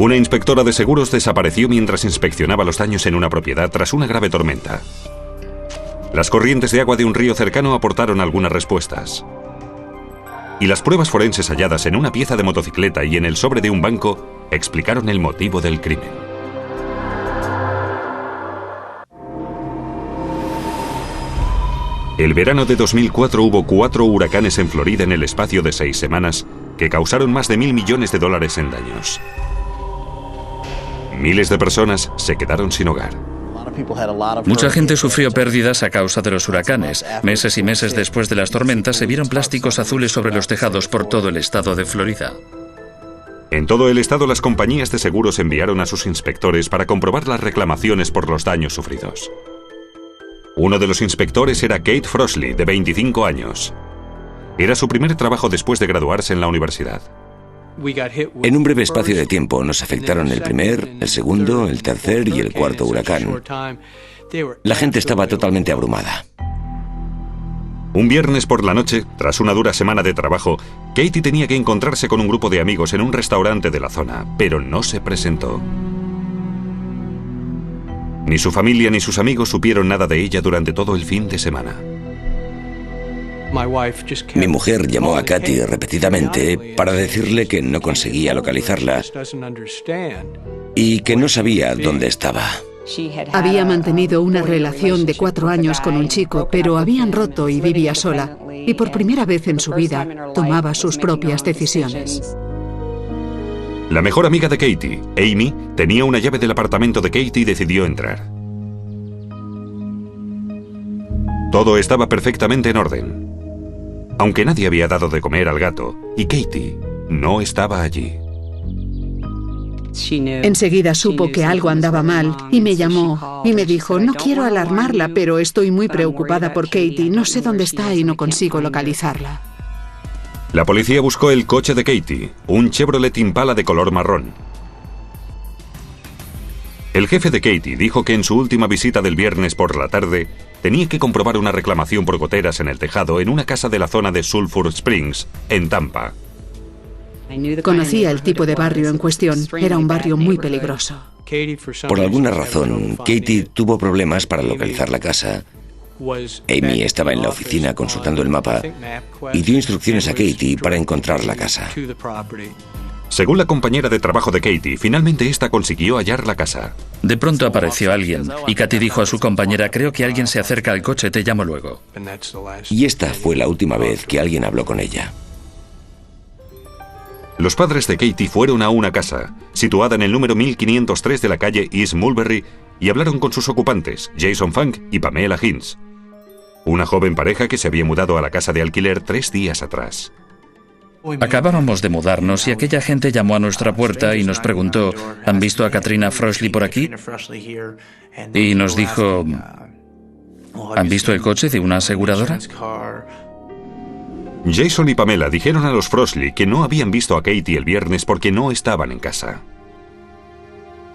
Una inspectora de seguros desapareció mientras inspeccionaba los daños en una propiedad tras una grave tormenta. Las corrientes de agua de un río cercano aportaron algunas respuestas. Y las pruebas forenses halladas en una pieza de motocicleta y en el sobre de un banco explicaron el motivo del crimen. El verano de 2004 hubo 4 huracanes en Florida en el espacio de 6 semanas que causaron más de $1.000 millones en daños. Miles de personas se quedaron sin hogar. Mucha gente sufrió pérdidas a causa de los huracanes. Meses y meses después de las tormentas se vieron plásticos azules sobre los tejados por todo el estado de Florida. En todo el estado, las compañías de seguros enviaron a sus inspectores para comprobar las reclamaciones por los daños sufridos. Uno de los inspectores era Kate Frosley, de 25 años. Era su primer trabajo después de graduarse en la universidad. En un breve espacio de tiempo nos afectaron el primer, el segundo, el tercer y el cuarto huracán. La gente estaba totalmente abrumada. Un viernes por la noche, tras una dura semana de trabajo, Katie tenía que encontrarse con un grupo de amigos en un restaurante de la zona, pero no se presentó. Ni su familia ni sus amigos supieron nada de ella durante todo el fin de semana. Mi mujer llamó a Katy repetidamente para decirle que no conseguía localizarla y que no sabía dónde estaba. Había mantenido una relación de 4 años con un chico, pero habían roto y vivía sola. Y por primera vez en su vida tomaba sus propias decisiones. La mejor amiga de Katie, Amy, tenía una llave del apartamento de Katie y decidió entrar. Todo estaba perfectamente en orden. Aunque nadie había dado de comer al gato, y Katie no estaba allí. Enseguida supo que algo andaba mal y me llamó y me dijo: no quiero alarmarla, pero estoy muy preocupada por Katie. No sé dónde está y no consigo localizarla. La policía buscó el coche de Katie, un Chevrolet Impala de color marrón. El jefe de Katie dijo que en su última visita del viernes por la tarde tenía que comprobar una reclamación por goteras en el tejado en una casa de la zona de Sulphur Springs, en Tampa. Conocía el tipo de barrio en cuestión. Era un barrio muy peligroso. Por alguna razón, Katie tuvo problemas para localizar la casa. Amy estaba en la oficina consultando el mapa y dio instrucciones a Katie para encontrar la casa. Según la compañera de trabajo de Katie, finalmente esta consiguió hallar la casa. De pronto apareció alguien y Katy dijo a su compañera: creo que alguien se acerca al coche, te llamo luego. Y esta fue la última vez que alguien habló con ella. Los padres de Katie fueron a una casa, situada en el número 1503 de la calle East Mulberry, y hablaron con sus ocupantes, Jason Funk y Pamela Hinz, una joven pareja que se había mudado a la casa de alquiler 3 días atrás. Acabábamos de mudarnos y aquella gente llamó a nuestra puerta y nos preguntó: ¿han visto a Katrina Frosley por aquí? Y nos dijo: ¿han visto el coche de una aseguradora? Jason y Pamela dijeron a los Frosley que no habían visto a Katie el viernes porque no estaban en casa.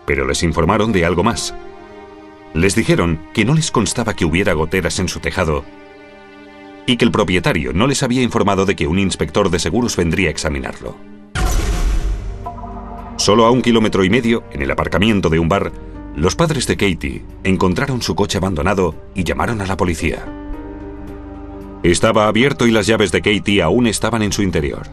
Pero les informaron de algo más. Les dijeron que no les constaba que hubiera goteras en su tejado y que el propietario no les había informado de que un inspector de seguros vendría a examinarlo. Solo a 1,5 kilómetros, en el aparcamiento de un bar, los padres de Katie encontraron su coche abandonado y llamaron a la policía. Estaba abierto y las llaves de Katie aún estaban en su interior.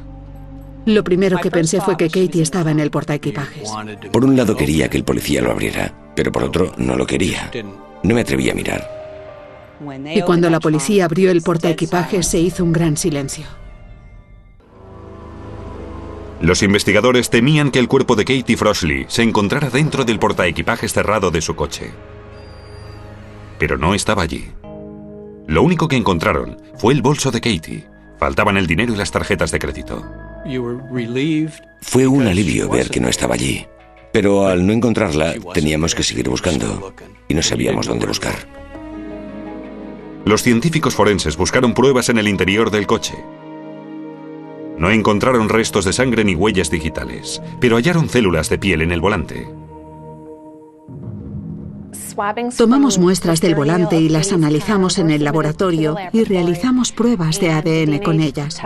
Lo primero que pensé fue que Katie estaba en el portaequipajes. Por un lado quería que el policía lo abriera, pero por otro no lo quería. No me atreví a mirar. Y cuando la policía abrió el portaequipajes se hizo un gran silencio. Los investigadores temían que el cuerpo de Katie Frosley se encontrara dentro del portaequipajes cerrado de su coche. Pero no estaba allí. Lo único que encontraron fue el bolso de Katie. Faltaban el dinero y las tarjetas de crédito. Fue un alivio ver que no estaba allí. Pero al no encontrarla, teníamos que seguir buscando. Y no sabíamos dónde buscar. Los científicos forenses buscaron pruebas en el interior del coche. No encontraron restos de sangre ni huellas digitales, pero hallaron células de piel en el volante. Tomamos muestras del volante y las analizamos en el laboratorio y realizamos pruebas de ADN con ellas.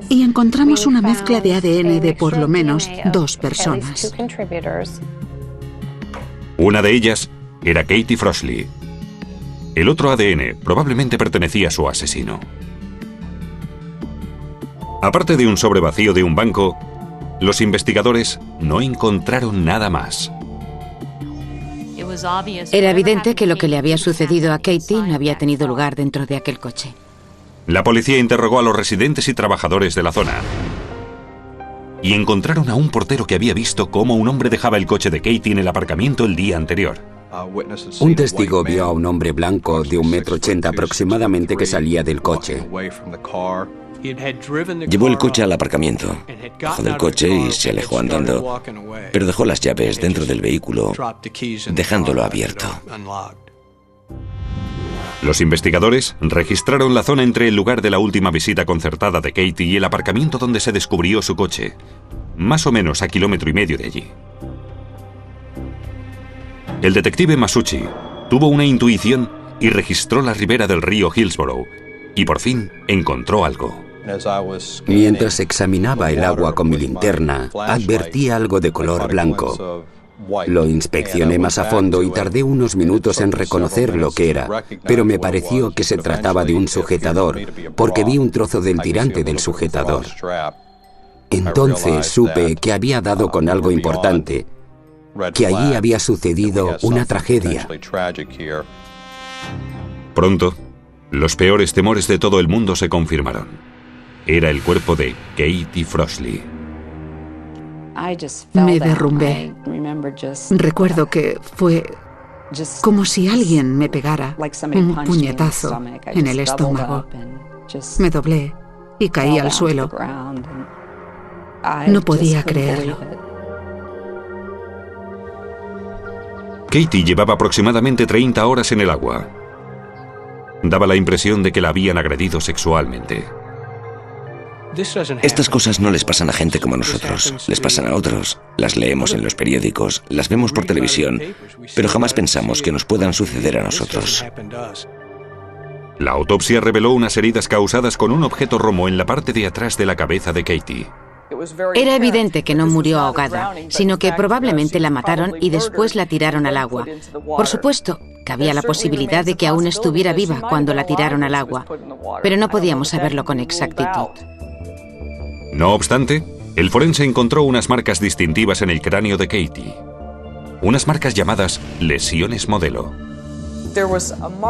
Y encontramos una mezcla de ADN de por lo menos 2 personas. Una de ellas era Katie Frosley. El otro ADN probablemente pertenecía a su asesino. Aparte de un sobre vacío de un banco, los investigadores no encontraron nada más. Era evidente que lo que le había sucedido a Katie no había tenido lugar dentro de aquel coche. La policía interrogó a los residentes y trabajadores de la zona. Y encontraron a un portero que había visto cómo un hombre dejaba el coche de Katie en el aparcamiento el día anterior. Un testigo vio a un hombre blanco de 1,80 m aproximadamente que salía del coche. Llevó el coche al aparcamiento, bajó del coche y se alejó andando, pero dejó las llaves dentro del vehículo, dejándolo abierto. Los investigadores registraron la zona entre el lugar de la última visita concertada de Katie y el aparcamiento donde se descubrió su coche, más o menos a 1,5 kilómetros de allí. El detective Masucci tuvo una intuición y registró la ribera del río Hillsborough, y por fin encontró algo. Mientras examinaba el agua con mi linterna, advertí algo de color blanco. Lo inspeccioné más a fondo y tardé unos minutos en reconocer lo que era, pero me pareció que se trataba de un sujetador, porque vi un trozo del tirante del sujetador. Entonces supe que había dado con algo importante, que allí había sucedido una tragedia. Pronto, los peores temores de todo el mundo se confirmaron. Era el cuerpo de Katie Frosley. Me derrumbé. Recuerdo que fue como si alguien me pegara un puñetazo en el estómago. Me doblé y caí al suelo. No podía creerlo. Katie llevaba aproximadamente 30 horas en el agua. Daba la impresión de que la habían agredido sexualmente. Estas cosas no les pasan a gente como nosotros, les pasan a otros. Las leemos en los periódicos, las vemos por televisión, pero jamás pensamos que nos puedan suceder a nosotros. La autopsia reveló unas heridas causadas con un objeto romo en la parte de atrás de la cabeza de Katie. Era evidente que no murió ahogada, sino que probablemente la mataron y después la tiraron al agua. Por supuesto, cabía la posibilidad de que aún estuviera viva cuando la tiraron al agua, pero no podíamos saberlo con exactitud. No obstante, el forense encontró unas marcas distintivas en el cráneo de Katie. Unas marcas llamadas lesiones modelo.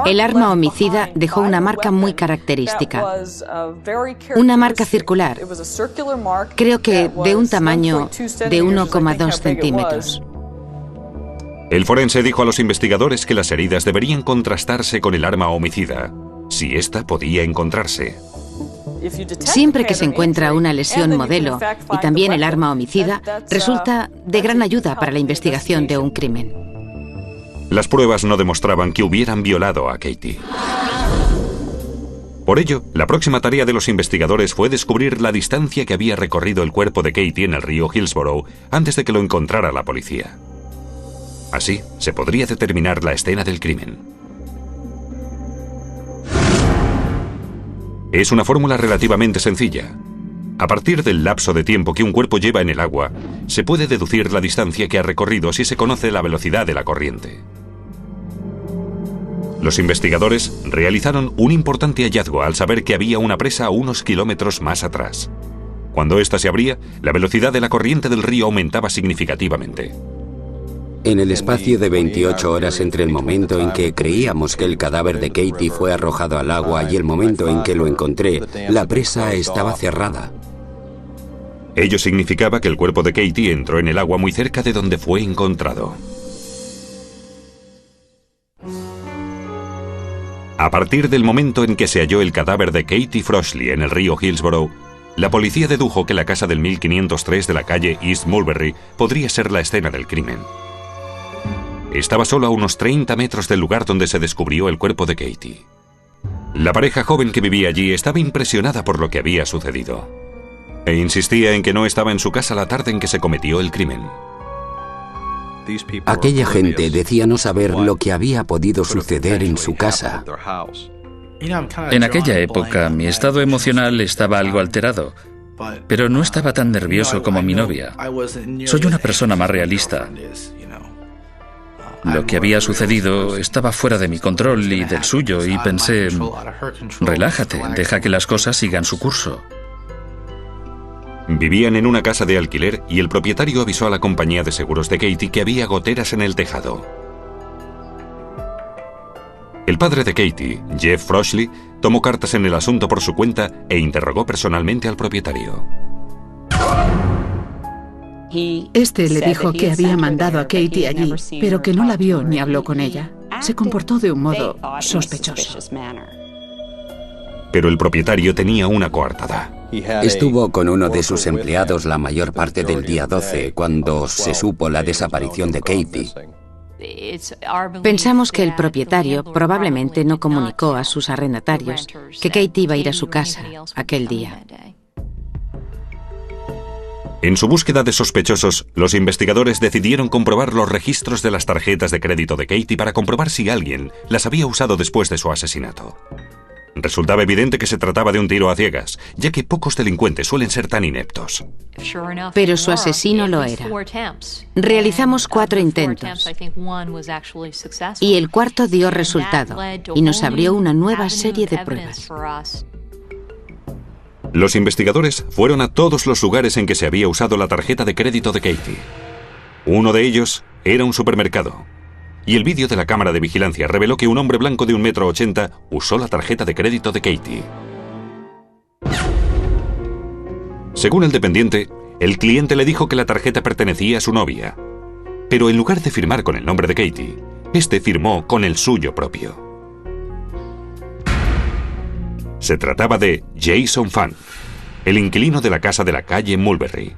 El arma homicida dejó una marca muy característica. Una marca circular, creo que de un tamaño de 1,2 centímetros. El forense dijo a los investigadores que las heridas deberían contrastarse con el arma homicida, si ésta podía encontrarse. Siempre que se encuentra una lesión modelo y también el arma homicida, resulta de gran ayuda para la investigación de un crimen. Las pruebas no demostraban que hubieran violado a Katie. Por ello, la próxima tarea de los investigadores fue descubrir la distancia que había recorrido el cuerpo de Katie en el río Hillsborough antes de que lo encontrara la policía. Así, se podría determinar la escena del crimen. Es una fórmula relativamente sencilla. A partir del lapso de tiempo que un cuerpo lleva en el agua, se puede deducir la distancia que ha recorrido si se conoce la velocidad de la corriente. Los investigadores realizaron un importante hallazgo al saber que había una presa a unos kilómetros más atrás. Cuando ésta se abría, la velocidad de la corriente del río aumentaba significativamente. En el espacio de 28 horas entre el momento en que creíamos que el cadáver de Katie fue arrojado al agua y el momento en que lo encontré, la presa estaba cerrada. Ello significaba que el cuerpo de Katie entró en el agua muy cerca de donde fue encontrado. A partir del momento en que se halló el cadáver de Katie Frosley en el río Hillsborough, la policía dedujo que la casa del 1503 de la calle East Mulberry podría ser la escena del crimen. Estaba solo a unos 30 metros del lugar donde se descubrió el cuerpo de Katie. La pareja joven que vivía allí estaba impresionada por lo que había sucedido, e insistía en que no estaba en su casa la tarde en que se cometió el crimen. Aquella gente decía no saber lo que había podido suceder en su casa. En aquella época mi estado emocional estaba algo alterado, pero no estaba tan nervioso como mi novia. Soy una persona más realista. Lo que había sucedido estaba fuera de mi control y del suyo, y pensé, relájate, deja que las cosas sigan su curso. Vivían en una casa de alquiler y el propietario avisó a la compañía de seguros de Katie que había goteras en el tejado. El padre de Katie, Jeff Froshley, tomó cartas en el asunto por su cuenta e interrogó personalmente al propietario. Este le dijo que había mandado a Katie allí, pero que no la vio ni habló con ella. Se comportó de un modo sospechoso. Pero el propietario tenía una coartada. Estuvo con uno de sus empleados la mayor parte del día 12, cuando se supo la desaparición de Katie. Pensamos que el propietario probablemente no comunicó a sus arrendatarios que Katie iba a ir a su casa aquel día. En su búsqueda de sospechosos, los investigadores decidieron comprobar los registros de las tarjetas de crédito de Katie para comprobar si alguien las había usado después de su asesinato. Resultaba evidente que se trataba de un tiro a ciegas, ya que pocos delincuentes suelen ser tan ineptos. Pero su asesino lo era. Realizamos 4 intentos y el cuarto dio resultado y nos abrió una nueva serie de pruebas. Los investigadores fueron a todos los lugares en que se había usado la tarjeta de crédito de Katie. Uno de ellos era un supermercado. Y el vídeo de la cámara de vigilancia reveló que un hombre blanco de 1,80 m usó la tarjeta de crédito de Katie. Según el dependiente, el cliente le dijo que la tarjeta pertenecía a su novia. Pero en lugar de firmar con el nombre de Katie, este firmó con el suyo propio. Se trataba de Jason Fan, el inquilino de la casa de la calle Mulberry.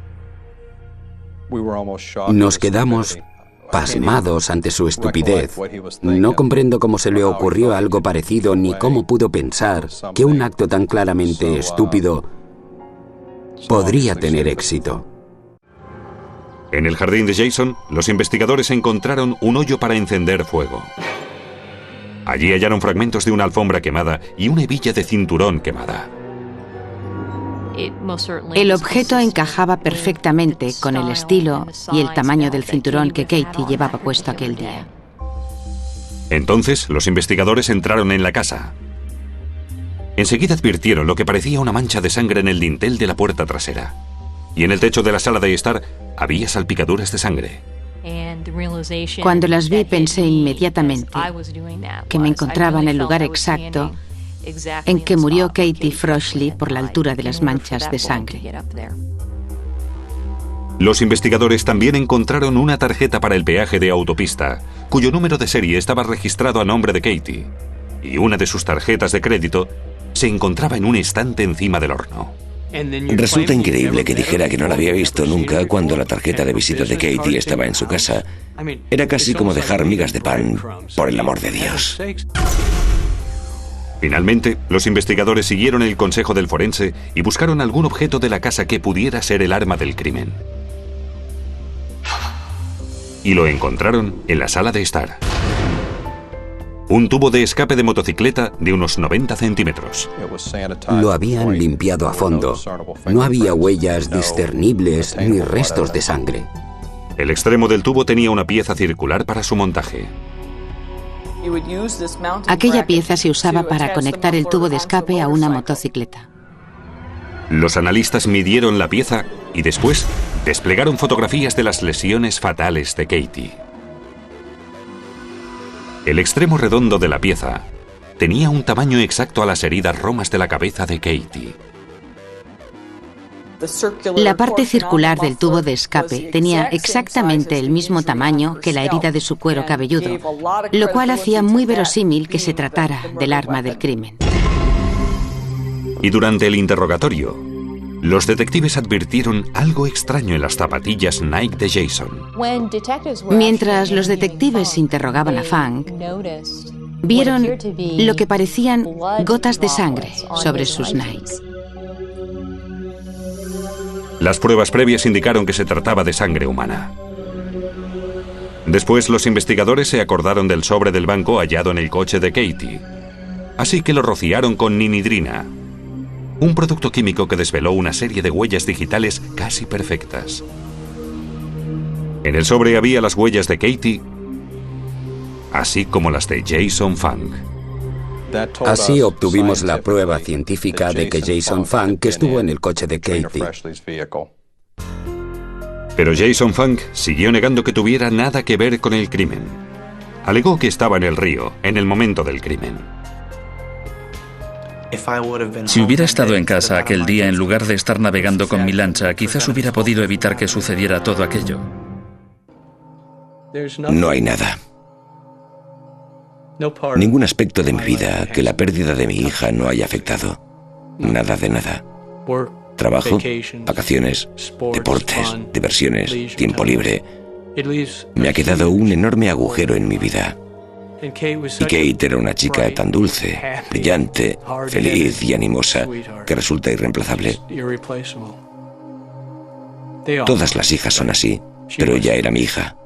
Nos quedamos pasmados ante su estupidez. No comprendo cómo se le ocurrió algo parecido ni cómo pudo pensar que un acto tan claramente estúpido podría tener éxito. En el jardín de Jason, los investigadores encontraron un hoyo para encender fuego. Allí hallaron fragmentos de una alfombra quemada y una hebilla de cinturón quemada. El objeto encajaba perfectamente con el estilo y el tamaño del cinturón que Katie llevaba puesto aquel día. Entonces, los investigadores entraron en la casa. Enseguida advirtieron lo que parecía una mancha de sangre en el dintel de la puerta trasera. Y en el techo de la sala de estar había salpicaduras de sangre. Cuando las vi pensé inmediatamente que me encontraba en el lugar exacto en que murió Katie Froshley por la altura de las manchas de sangre. Los investigadores también encontraron una tarjeta para el peaje de autopista, cuyo número de serie estaba registrado a nombre de Katie, y una de sus tarjetas de crédito se encontraba en un estante encima del horno. Resulta increíble que dijera que no la había visto nunca cuando la tarjeta de visita de Katie estaba en su casa. Era casi como dejar migas de pan, por el amor de Dios. Finalmente, los investigadores siguieron el consejo del forense y buscaron algún objeto de la casa que pudiera ser el arma del crimen. Y lo encontraron en la sala de estar. Un tubo de escape de motocicleta de unos 90 centímetros. Lo habían limpiado a fondo. No había huellas discernibles ni restos de sangre. El extremo del tubo tenía una pieza circular para su montaje. Aquella pieza se usaba para conectar el tubo de escape a una motocicleta. Los analistas midieron la pieza y después desplegaron fotografías de las lesiones fatales de Katie. El extremo redondo de la pieza tenía un tamaño exacto a las heridas romas de la cabeza de Katie. La parte circular del tubo de escape tenía exactamente el mismo tamaño que la herida de su cuero cabelludo, lo cual hacía muy verosímil que se tratara del arma del crimen. Y durante el interrogatorio, los detectives advirtieron algo extraño en las zapatillas Nike de Jason. Mientras los detectives interrogaban a Fang, vieron lo que parecían gotas de sangre sobre sus Nikes. Las pruebas previas indicaron que se trataba de sangre humana. Después, los investigadores se acordaron del sobre del banco hallado en el coche de Katie. Así que lo rociaron con ninidrina, un producto químico que desveló una serie de huellas digitales casi perfectas. En el sobre había las huellas de Katie, así como las de Jason Funk. Así obtuvimos la prueba científica de que Jason Funk estuvo en el coche de Katie. Pero Jason Funk siguió negando que tuviera nada que ver con el crimen. Alegó que estaba en el río en el momento del crimen. Si hubiera estado en casa aquel día en lugar de estar navegando con mi lancha, quizás hubiera podido evitar que sucediera todo aquello. No hay nada. Ningún aspecto de mi vida que la pérdida de mi hija no haya afectado. Nada de nada. Trabajo, vacaciones, deportes, diversiones, tiempo libre. Me ha quedado un enorme agujero en mi vida. Y Kate era una chica tan dulce, brillante, feliz y animosa que resulta irreemplazable. Todas las hijas son así, pero ella era mi hija.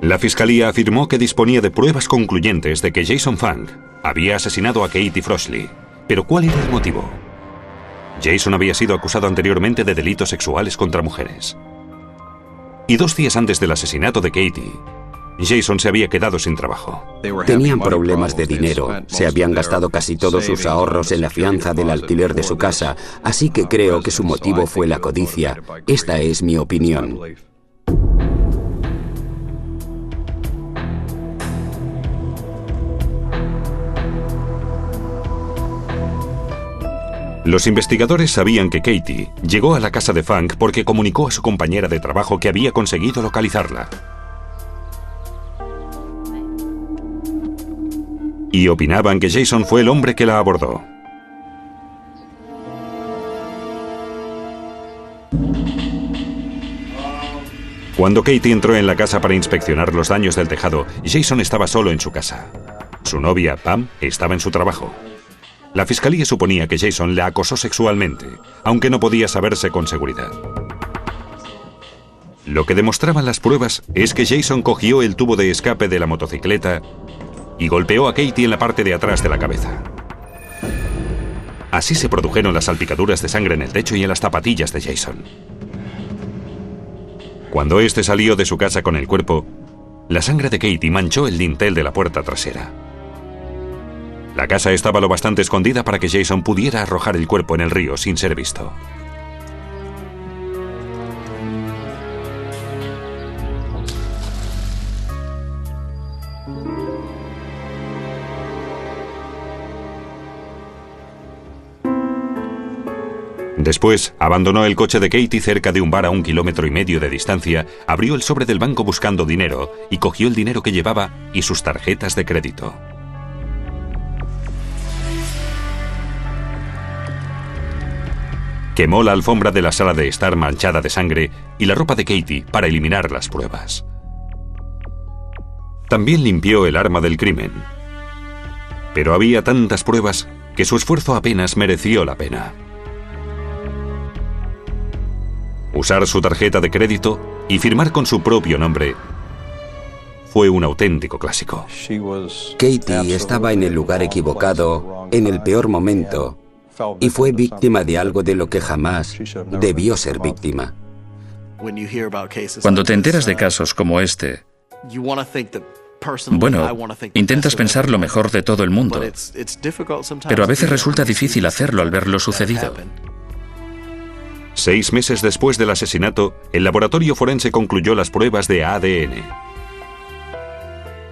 La fiscalía afirmó que disponía de pruebas concluyentes de que Jason Funk había asesinado a Katie Frosley. Pero ¿cuál era el motivo? Jason había sido acusado anteriormente de delitos sexuales contra mujeres. Y 2 días antes del asesinato de Katie, Jason se había quedado sin trabajo. Tenían problemas de dinero. Se habían gastado casi todos sus ahorros en la fianza del alquiler de su casa, así que creo que su motivo fue la codicia. Esta es mi opinión. Los investigadores sabían que Katie llegó a la casa de Funk porque comunicó a su compañera de trabajo que había conseguido localizarla. Y opinaban que Jason fue el hombre que la abordó. Cuando Katie entró en la casa para inspeccionar los daños del tejado, Jason estaba solo en su casa. Su novia, Pam, estaba en su trabajo. La fiscalía suponía que Jason la acosó sexualmente, aunque no podía saberse con seguridad. Lo que demostraban las pruebas es que Jason cogió el tubo de escape de la motocicleta y golpeó a Katie en la parte de atrás de la cabeza. Así se produjeron las salpicaduras de sangre en el techo y en las zapatillas de Jason. Cuando este salió de su casa con el cuerpo, la sangre de Katie manchó el dintel de la puerta trasera. La casa estaba lo bastante escondida para que Jason pudiera arrojar el cuerpo en el río sin ser visto. Después, abandonó el coche de Katie cerca de un bar a 1,5 kilómetros de distancia, abrió el sobre del banco buscando dinero y cogió el dinero que llevaba y sus tarjetas de crédito. Quemó la alfombra de la sala de estar manchada de sangre y la ropa de Katie para eliminar las pruebas. También limpió el arma del crimen. Pero había tantas pruebas que su esfuerzo apenas mereció la pena. Usar su tarjeta de crédito y firmar con su propio nombre fue un auténtico clásico. Katie estaba en el lugar equivocado, en el peor momento, y fue víctima de algo de lo que jamás debió ser víctima. Cuando te enteras de casos como este, bueno, intentas pensar lo mejor de todo el mundo, pero a veces resulta difícil hacerlo al ver lo sucedido. 6 meses después del asesinato, el laboratorio forense concluyó las pruebas de ADN.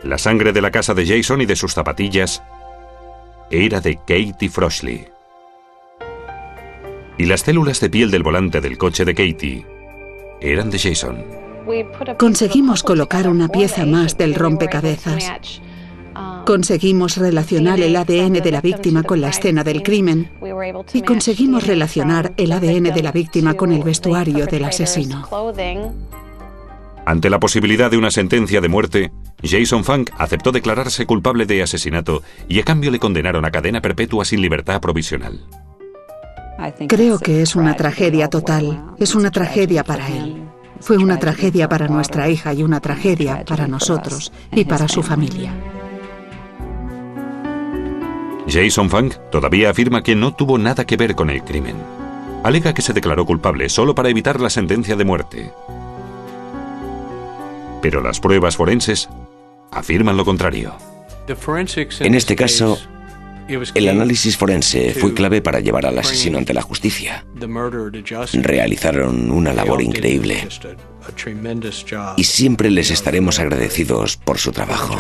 La sangre de la casa de Jason y de sus zapatillas era de Katie Frosley. Y las células de piel del volante del coche de Katie eran de Jason. Conseguimos colocar una pieza más del rompecabezas. Conseguimos relacionar el ADN de la víctima con la escena del crimen y conseguimos relacionar el ADN de la víctima con el vestuario del asesino. Ante la posibilidad de una sentencia de muerte, Jason Funk aceptó declararse culpable de asesinato y a cambio le condenaron a cadena perpetua sin libertad provisional. Creo que es una tragedia total. Es una tragedia para él. Fue una tragedia para nuestra hija y una tragedia para nosotros y para su familia. Jason Funk todavía afirma que no tuvo nada que ver con el crimen. Alega que se declaró culpable solo para evitar la sentencia de muerte. Pero las pruebas forenses afirman lo contrario. En este caso, el análisis forense fue clave para llevar al asesino ante la justicia. Realizaron una labor increíble y siempre les estaremos agradecidos por su trabajo.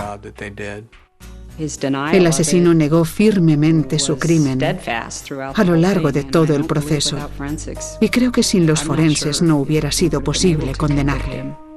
El asesino negó firmemente su crimen a lo largo de todo el proceso y creo que sin los forenses no hubiera sido posible condenarle.